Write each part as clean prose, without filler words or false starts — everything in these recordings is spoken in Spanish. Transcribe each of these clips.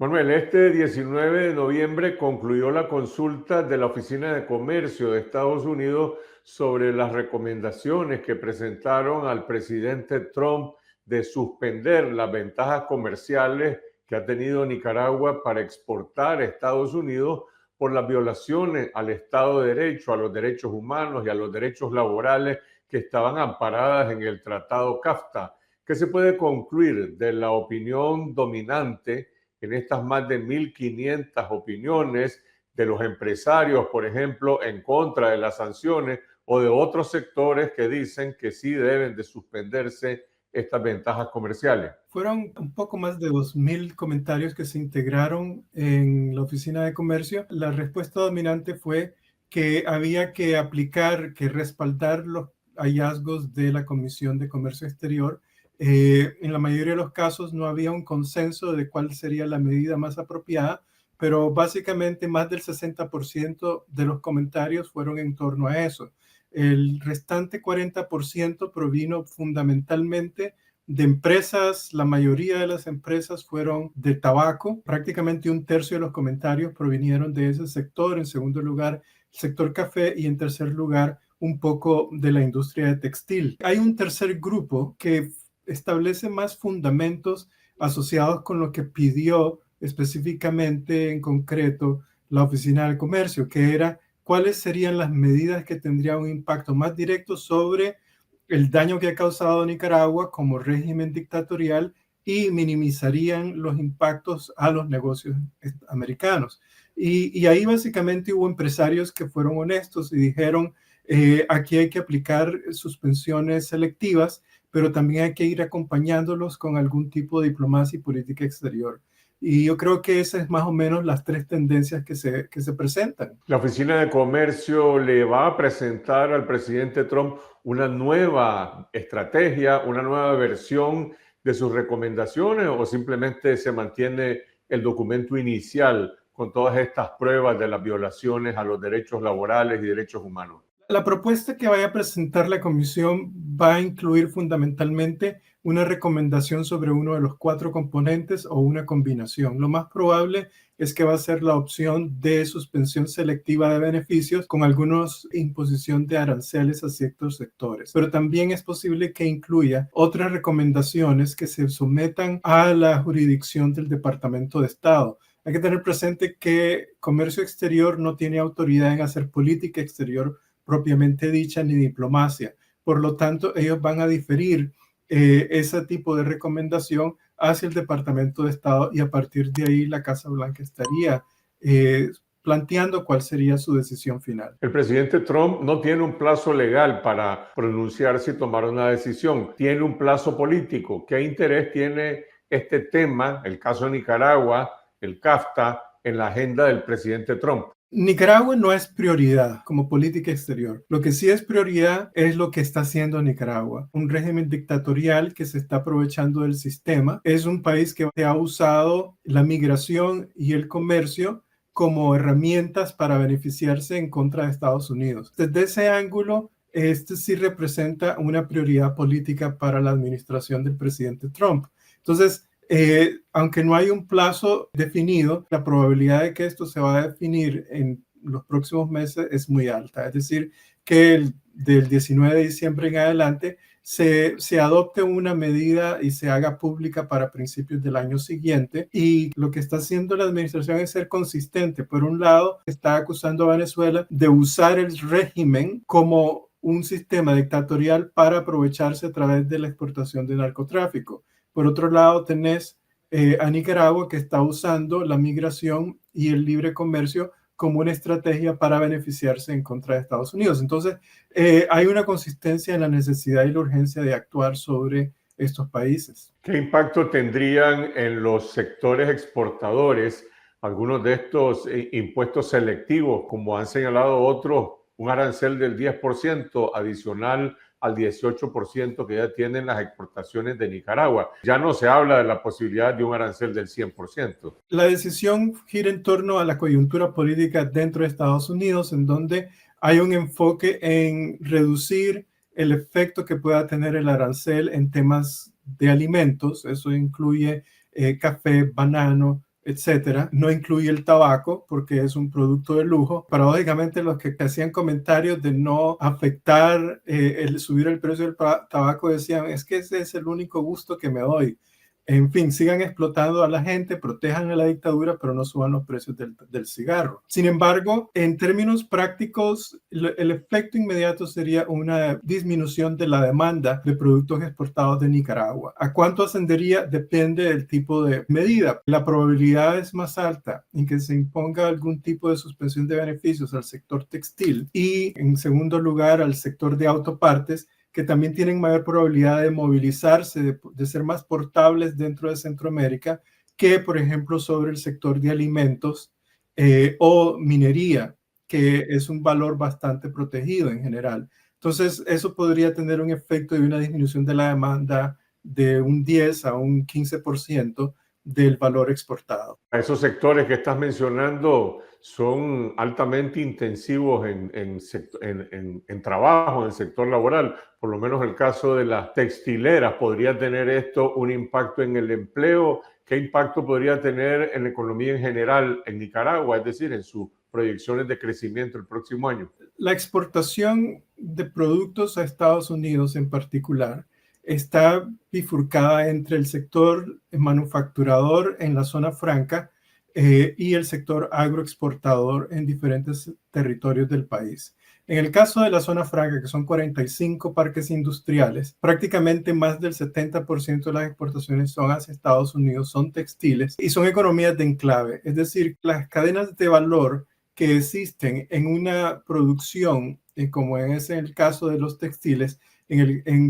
Manuel, este 19 de noviembre concluyó la consulta de la Oficina de Comercio de Estados Unidos sobre las recomendaciones que presentaron al presidente Trump de suspender las ventajas comerciales que ha tenido Nicaragua para exportar a Estados Unidos por las violaciones al Estado de Derecho, a los derechos humanos y a los derechos laborales que estaban amparadas en el Tratado CAFTA. ¿Qué se puede concluir de la opinión dominante en estas más de 1.500 opiniones de los empresarios, por ejemplo, en contra de las sanciones, o de otros sectores que dicen que sí deben de suspenderse estas ventajas comerciales? Fueron un poco más de 2.000 comentarios que se integraron en la Oficina de Comercio. La respuesta dominante fue que había que aplicar, que respaldar los hallazgos de la Comisión de Comercio Exterior. En la mayoría de los casos no había un consenso de cuál sería la medida más apropiada, pero básicamente más del 60% de los comentarios fueron en torno a eso. El restante 40% provino fundamentalmente de empresas. La mayoría de las empresas fueron de tabaco. Prácticamente un tercio de los comentarios provinieron de ese sector. En segundo lugar, el sector café, y en tercer lugar, un poco de la industria de textil. Hay un tercer grupo que establece más fundamentos asociados con lo que pidió específicamente, en concreto, la Oficina del Comercio, que era cuáles serían las medidas que tendrían un impacto más directo sobre el daño que ha causado Nicaragua como régimen dictatorial y minimizarían los impactos a los negocios americanos. Y ahí básicamente hubo empresarios que fueron honestos y dijeron, aquí hay que aplicar suspensiones selectivas, pero también hay que ir acompañándolos con algún tipo de diplomacia y política exterior. Y yo creo que esas es más o menos las tres tendencias que se presentan. La Oficina de Comercio le va a presentar al presidente Trump una nueva estrategia, una nueva versión de sus recomendaciones, o simplemente se mantiene el documento inicial con todas estas pruebas de las violaciones a los derechos laborales y derechos humanos. La propuesta que vaya a presentar la comisión va a incluir fundamentalmente una recomendación sobre uno de los 4 componentes o una combinación. Lo más probable es que va a ser la opción de suspensión selectiva de beneficios con algunos imposición de aranceles a ciertos sectores. Pero también es posible que incluya otras recomendaciones que se sometan a la jurisdicción del Departamento de Estado. Hay que tener presente que comercio exterior no tiene autoridad en hacer política exterior propiamente dicha ni diplomacia. Por lo tanto, ellos van a diferir ese tipo de recomendación hacia el Departamento de Estado, y a partir de ahí la Casa Blanca estaría planteando cuál sería su decisión final. El presidente Trump no tiene un plazo legal para pronunciarse y tomar una decisión, tiene un plazo político. ¿Qué interés tiene este tema, el caso de Nicaragua, el CAFTA, en la agenda del presidente Trump? Nicaragua no es prioridad como política exterior. Lo que sí es prioridad es lo que está haciendo Nicaragua. Un régimen dictatorial que se está aprovechando del sistema. Es un país que ha usado la migración y el comercio como herramientas para beneficiarse en contra de Estados Unidos. Desde ese ángulo, este sí representa una prioridad política para la administración del presidente Trump. Entonces, aunque no hay un plazo definido, la probabilidad de que esto se va a definir en los próximos meses es muy alta. Es decir, que del 19 de diciembre en adelante se adopte una medida y se haga pública para principios del año siguiente. Y lo que está haciendo la administración es ser consistente. Por un lado, está acusando a Venezuela de usar el régimen como un sistema dictatorial para aprovecharse a través de la exportación de narcotráfico. Por otro lado, tenés a Nicaragua, que está usando la migración y el libre comercio como una estrategia para beneficiarse en contra de Estados Unidos. Entonces, hay una consistencia en la necesidad y la urgencia de actuar sobre estos países. ¿Qué impacto tendrían en los sectores exportadores algunos de estos impuestos selectivos, como han señalado otros, un arancel del 10% adicional al 18% que ya tienen las exportaciones de Nicaragua? Ya no se habla de la posibilidad de un arancel del 100%. La decisión gira en torno a la coyuntura política dentro de Estados Unidos, en donde hay un enfoque en reducir el efecto que pueda tener el arancel en temas de alimentos. Eso incluye café, banano, etcétera. No incluye el tabaco porque es un producto de lujo. Paradójicamente, los que hacían comentarios de no afectar el subir el precio del tabaco decían, es que ese es el único gusto que me doy. En fin, sigan explotando a la gente, protejan a la dictadura, pero no suban los precios del cigarro. Sin embargo, en términos prácticos, el efecto inmediato sería una disminución de la demanda de productos exportados de Nicaragua. ¿A cuánto ascendería? Depende del tipo de medida. La probabilidad es más alta en que se imponga algún tipo de suspensión de beneficios al sector textil y, en segundo lugar, al sector de autopartes, que también tienen mayor probabilidad de movilizarse, de ser más portables dentro de Centroamérica que, por ejemplo, sobre el sector de alimentos o minería, que es un valor bastante protegido en general. Entonces, eso podría tener un efecto de una disminución de la demanda de un 10 a un 15% del valor exportado. Esos sectores que estás mencionando son altamente intensivos en trabajo, en el sector laboral. Por lo menos el caso de las textileras, ¿podría tener esto un impacto en el empleo? ¿Qué impacto podría tener en la economía en general en Nicaragua, es decir, en sus proyecciones de crecimiento el próximo año? La exportación de productos a Estados Unidos en particular está bifurcada entre el sector manufacturador en la zona franca y el sector agroexportador en diferentes territorios del país. En el caso de la zona franca, que son 45 parques industriales, prácticamente más del 70% de las exportaciones son hacia Estados Unidos, son textiles y son economías de enclave. Es decir, las cadenas de valor que existen en una producción, como es el caso de los textiles, en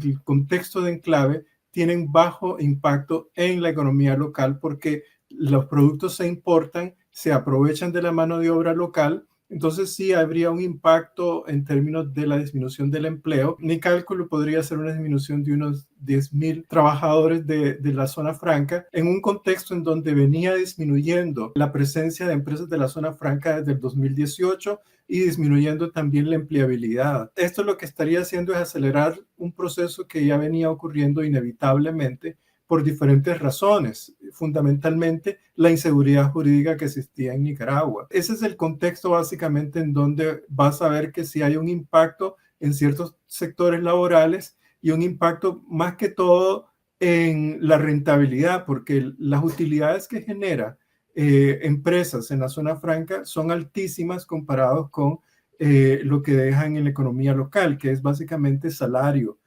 el contexto de enclave, tienen bajo impacto en la economía local porque los productos se importan, se aprovechan de la mano de obra local. Entonces sí habría un impacto en términos de la disminución del empleo. Mi cálculo podría ser una disminución de unos 10,000 trabajadores de la zona franca en un contexto en donde venía disminuyendo la presencia de empresas de la zona franca desde el 2018 y disminuyendo también la empleabilidad. Esto lo que estaría haciendo es acelerar un proceso que ya venía ocurriendo inevitablemente por diferentes razones, fundamentalmente la inseguridad jurídica que existía en Nicaragua. Ese es el contexto básicamente en donde vas a ver que sí hay un impacto en ciertos sectores laborales y un impacto más que todo en la rentabilidad, porque las utilidades que genera empresas en la zona franca son altísimas comparados con lo que dejan en la economía local, que es básicamente salario.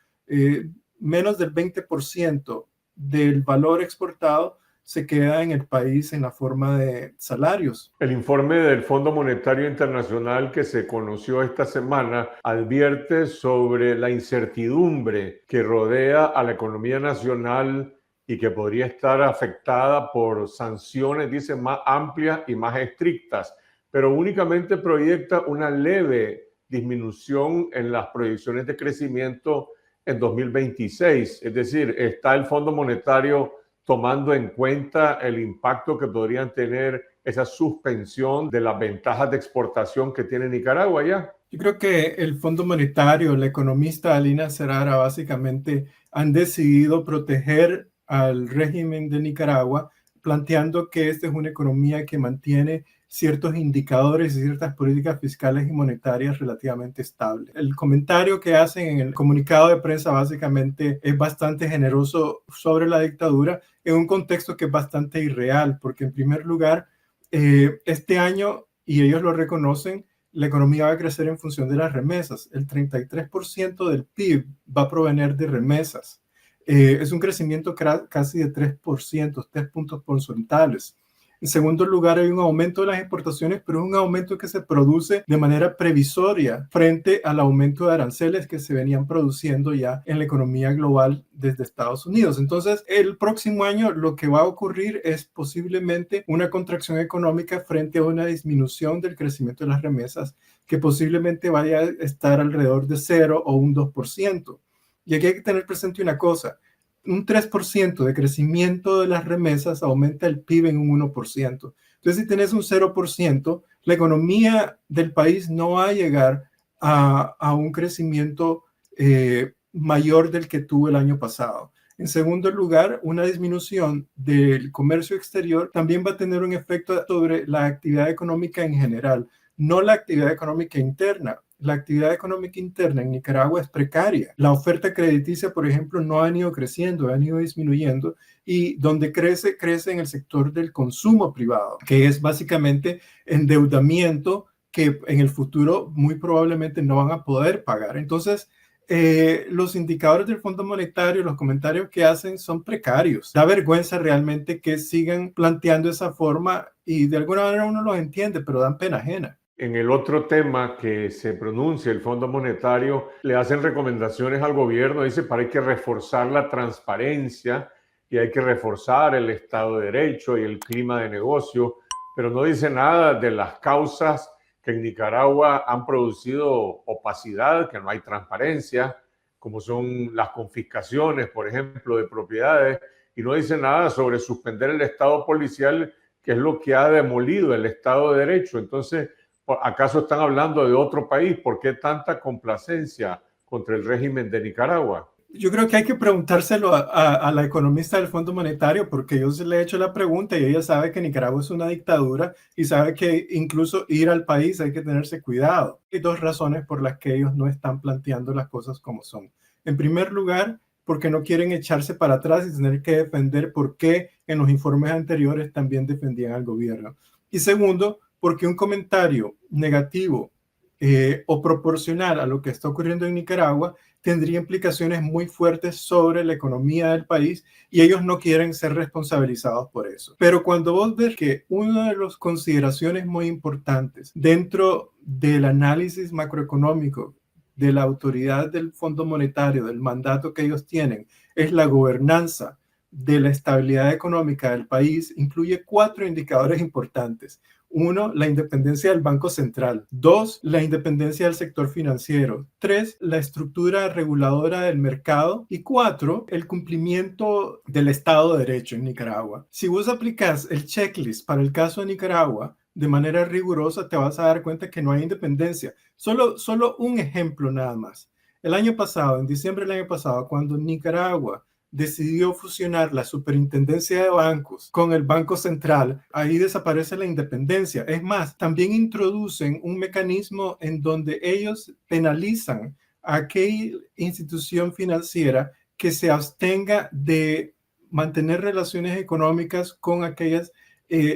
Menos del 20% del valor exportado se queda en el país en la forma de salarios. El informe del Fondo Monetario Internacional que se conoció esta semana advierte sobre la incertidumbre que rodea a la economía nacional y que podría estar afectada por sanciones, dice, más amplias y más estrictas, pero únicamente proyecta una leve disminución en las proyecciones de crecimiento en 2026. Es decir, está el Fondo Monetario tomando en cuenta el impacto que podrían tener esa suspensión de las ventajas de exportación que tiene Nicaragua ya. Yo creo que el Fondo Monetario, la economista Alina Cerara, básicamente han decidido proteger al régimen de Nicaragua, planteando que esta es una economía que mantiene ciertos indicadores y ciertas políticas fiscales y monetarias relativamente estables. El comentario que hacen en el comunicado de prensa básicamente es bastante generoso sobre la dictadura en un contexto que es bastante irreal, porque en primer lugar, este año, y ellos lo reconocen, la economía va a crecer en función de las remesas. El 33% del PIB va a provenir de remesas. Es un crecimiento casi de 3%, 3 puntos porcentuales. En segundo lugar, hay un aumento de las exportaciones, pero es un aumento que se produce de manera previsoria frente al aumento de aranceles que se venían produciendo ya en la economía global desde Estados Unidos. Entonces, el próximo año lo que va a ocurrir es posiblemente una contracción económica frente a una disminución del crecimiento de las remesas que posiblemente vaya a estar alrededor de 0 o un 2%. Y aquí hay que tener presente una cosa. Un 3% de crecimiento de las remesas aumenta el PIB en un 1%. Entonces, si tenés un 0%, la economía del país no va a llegar a un crecimiento mayor del que tuvo el año pasado. En segundo lugar, una disminución del comercio exterior también va a tener un efecto sobre la actividad económica en general, no la actividad económica interna. La actividad económica interna en Nicaragua es precaria. La oferta crediticia, por ejemplo, no ha ido creciendo, ha ido disminuyendo, y donde crece, crece en el sector del consumo privado, que es básicamente endeudamiento que en el futuro muy probablemente no van a poder pagar. Entonces, los indicadores del Fondo Monetario, los comentarios que hacen son precarios. Da vergüenza realmente que sigan planteando esa forma y de alguna manera uno los entiende, pero dan pena ajena. En el otro tema que se pronuncia el Fondo Monetario, le hacen recomendaciones al gobierno, dice para hay que reforzar la transparencia y hay que reforzar el Estado de Derecho y el clima de negocio, pero no dice nada de las causas que en Nicaragua han producido opacidad, que no hay transparencia, como son las confiscaciones, por ejemplo, de propiedades, y no dice nada sobre suspender el Estado policial, que es lo que ha demolido el Estado de Derecho. Entonces, ¿acaso están hablando de otro país? ¿Por qué tanta complacencia contra el régimen de Nicaragua? Yo creo que hay que preguntárselo a la economista del Fondo Monetario, porque yo se le he hecho la pregunta y ella sabe que Nicaragua es una dictadura y sabe que incluso ir al país hay que tenerse cuidado. Hay dos razones por las que ellos no están planteando las cosas como son. En primer lugar, porque no quieren echarse para atrás y tener que defender por qué en los informes anteriores también defendían al gobierno. Y segundo, porque un comentario negativo o proporcional a lo que está ocurriendo en Nicaragua tendría implicaciones muy fuertes sobre la economía del país y ellos no quieren ser responsabilizados por eso. Pero cuando vos ves que una de las consideraciones muy importantes dentro del análisis macroeconómico de la autoridad del Fondo Monetario, del mandato que ellos tienen, es la gobernanza de la estabilidad económica del país, incluye 4 indicadores importantes. 1, la independencia del Banco Central. 2, la independencia del sector financiero. 3, la estructura reguladora del mercado. Y 4, el cumplimiento del Estado de Derecho en Nicaragua. Si vos aplicas el checklist para el caso de Nicaragua de manera rigurosa, te vas a dar cuenta que no hay independencia. Solo un ejemplo nada más. El año pasado, en diciembre del año pasado, cuando Nicaragua decidió fusionar la superintendencia de bancos con el Banco Central, ahí desaparece la independencia. Es más, también introducen un mecanismo en donde ellos penalizan a aquella institución financiera que se abstenga de mantener relaciones económicas con aquellas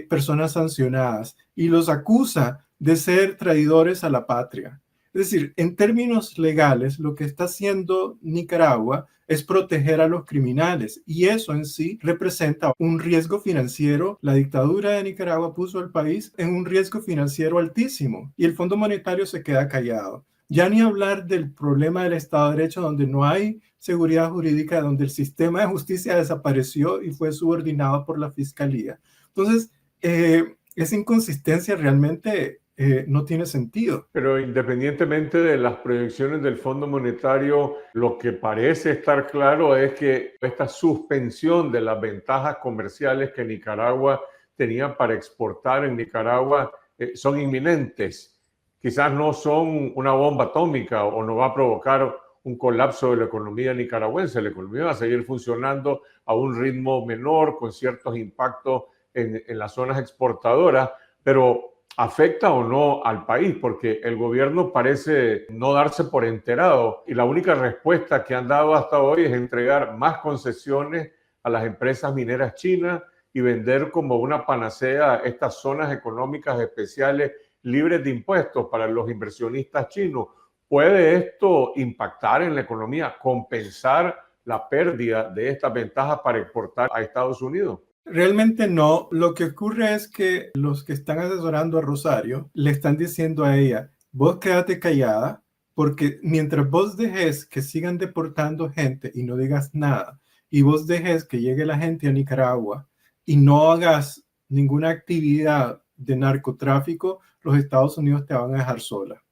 personas sancionadas y los acusa de ser traidores a la patria. Es decir, en términos legales, lo que está haciendo Nicaragua es proteger a los criminales y eso en sí representa un riesgo financiero. La dictadura de Nicaragua puso al país en un riesgo financiero altísimo y el Fondo Monetario se queda callado. Ya ni hablar del problema del Estado de Derecho, donde no hay seguridad jurídica, donde el sistema de justicia desapareció y fue subordinado por la Fiscalía. Entonces, esa inconsistencia realmente no tiene sentido. Pero independientemente de las proyecciones del Fondo Monetario, lo que parece estar claro es que esta suspensión de las ventajas comerciales que Nicaragua tenía para exportar en Nicaragua son inminentes. Quizás no son una bomba atómica o no va a provocar un colapso de la economía nicaragüense. La economía va a seguir funcionando a un ritmo menor, con ciertos impactos en las zonas exportadoras, pero ¿afecta o no al país? Porque el gobierno parece no darse por enterado y la única respuesta que han dado hasta hoy es entregar más concesiones a las empresas mineras chinas y vender como una panacea estas zonas económicas especiales libres de impuestos para los inversionistas chinos. ¿Puede esto impactar en la economía, compensar la pérdida de estas ventajas para exportar a Estados Unidos? Realmente no. Lo que ocurre es que los que están asesorando a Rosario le están diciendo a ella, vos quédate callada, porque mientras vos dejes que sigan deportando gente y no digas nada, y vos dejes que llegue la gente a Nicaragua y no hagas ninguna actividad de narcotráfico, los Estados Unidos te van a dejar sola.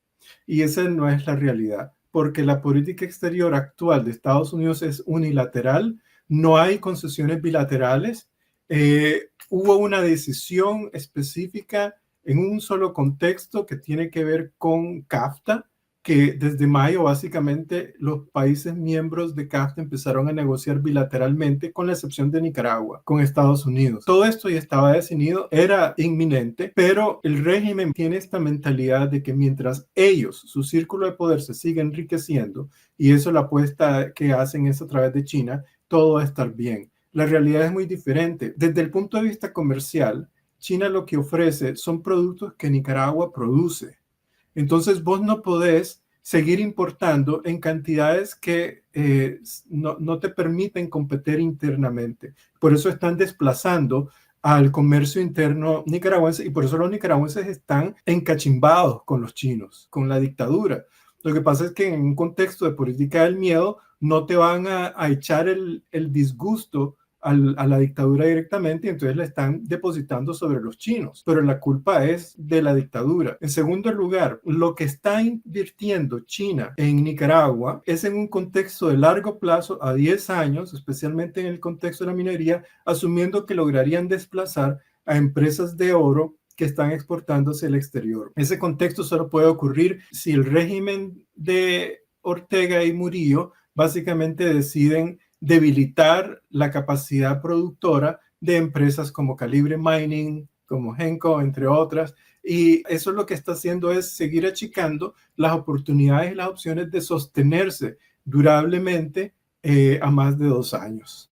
Y esa no es la realidad, porque la política exterior actual de Estados Unidos es unilateral, no hay concesiones bilaterales. Hubo una decisión específica en un solo contexto que tiene que ver con CAFTA, que desde mayo básicamente los países miembros de CAFTA empezaron a negociar bilateralmente, con la excepción de Nicaragua, con Estados Unidos. Todo esto ya estaba definido, era inminente, pero el régimen tiene esta mentalidad de que mientras ellos, su círculo de poder, se siga enriqueciendo, y eso la apuesta que hacen es a través de China, todo va a estar bien. La realidad es muy diferente. Desde el punto de vista comercial, China lo que ofrece son productos que Nicaragua produce. Entonces vos no podés seguir importando en cantidades que no te permiten competir internamente. Por eso están desplazando al comercio interno nicaragüense, y por eso los nicaragüenses están encachimbados con los chinos, con la dictadura. Lo que pasa es que en un contexto de política del miedo no te van a echar el disgusto a la dictadura directamente, y entonces la están depositando sobre los chinos, pero la culpa es de la dictadura. En segundo lugar, lo que está invirtiendo China en Nicaragua es en un contexto de largo plazo, a 10 años, especialmente en el contexto de la minería, asumiendo que lograrían desplazar a empresas de oro que están exportándose al exterior. Ese contexto solo puede ocurrir si el régimen de Ortega y Murillo básicamente deciden debilitar la capacidad productora de empresas como Calibre Mining, como Henco, entre otras. Y eso lo que está haciendo es seguir achicando las oportunidades y las opciones de sostenerse durablemente a más de 2 años.